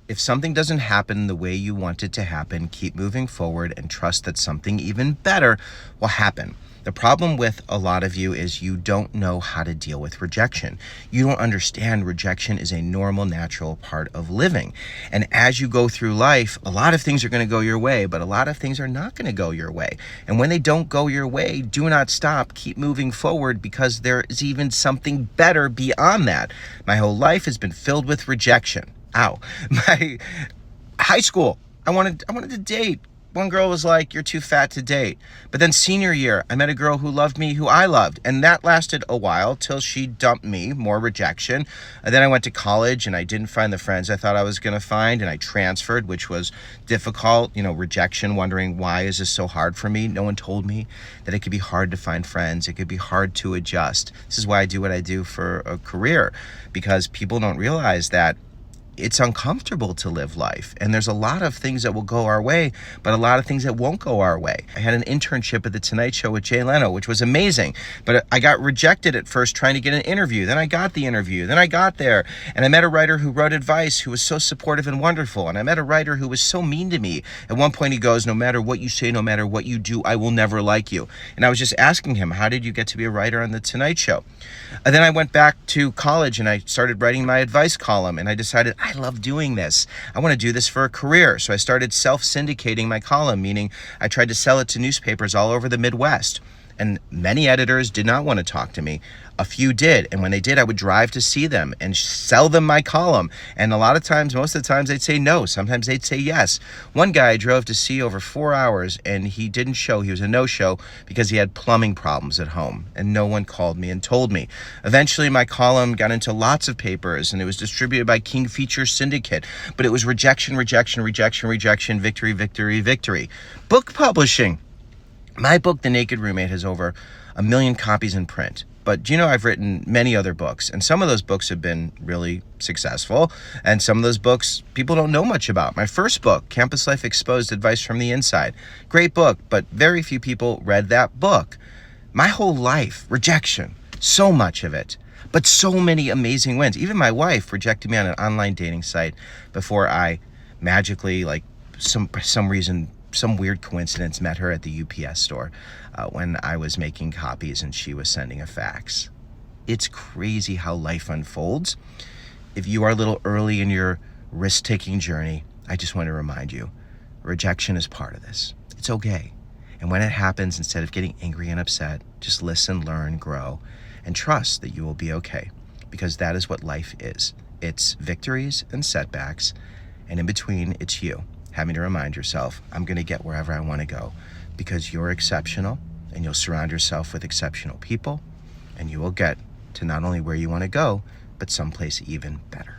If something doesn't happen the way you want it to happen, keep moving forward and trust that something even better will happen. The problem with a lot of you is you don't know how to deal with rejection. You don't understand rejection is a normal, natural part of living. And as you go through life, a lot of things are going to go your way, but a lot of things are not going to go your way. And when they don't go your way, do not stop. Keep moving forward because there is even something better beyond that. My whole life has been filled with rejection. Ow. My high school, I wanted to date. One girl was like, "You're too fat to date." But then senior year, I met a girl who loved me, who I loved. And that lasted a while till she dumped me, more rejection. And then I went to college and I didn't find the friends I thought I was going to find. And I transferred, which was difficult, rejection, wondering why is this so hard for me? No one told me that it could be hard to find friends. It could be hard to adjust. This is why I do what I do for a career, because people don't realize that it's uncomfortable to live life. And there's a lot of things that will go our way, but a lot of things that won't go our way. I had an internship at The Tonight Show with Jay Leno, which was amazing. But I got rejected at first trying to get an interview. Then I got the interview. Then I got there. And I met a writer who wrote advice who was so supportive and wonderful. And I met a writer who was so mean to me. At one point he goes, "No matter what you say, no matter what you do, I will never like you." And I was just asking him, how did you get to be a writer on The Tonight Show? And then I went back to college and I started writing my advice column. And I decided, I love doing this. I want to do this for a career. So I started self-syndicating my column, meaning I tried to sell it to newspapers all over the Midwest. And many editors did not want to talk to me. A few did. And when they did, I would drive to see them and sell them my column. And a lot of times, most of the times, they'd say no. Sometimes they'd say yes. One guy I drove to see over 4 hours, and he didn't show. He was a no-show because he had plumbing problems at home. And no one called me and told me. Eventually, my column got into lots of papers, and it was distributed by King Feature Syndicate. But it was rejection, rejection, rejection, rejection, victory, victory, victory. Book publishing. My book, The Naked Roommate, has over 1 million copies in print. But I've written many other books, and some of those books have been really successful, and some of those books people don't know much about. My first book, Campus Life Exposed: Advice from the Inside. Great book, but very few people read that book. My whole life, rejection, so much of it, but so many amazing wins. Even my wife rejected me on an online dating site before I magically, for some reason, some weird coincidence, met her at the UPS store when I was making copies and she was sending a fax. It's crazy how life unfolds. If you are a little early in your risk-taking journey, I just want to remind you, rejection is part of this. It's okay. And when it happens, instead of getting angry and upset, just listen, learn, grow, and trust that you will be okay, because that is what life is. It's victories and setbacks, and in between, it's you having to remind yourself, I'm going to get wherever I want to go, because you're exceptional, and you'll surround yourself with exceptional people, and you will get to not only where you want to go, but someplace even better.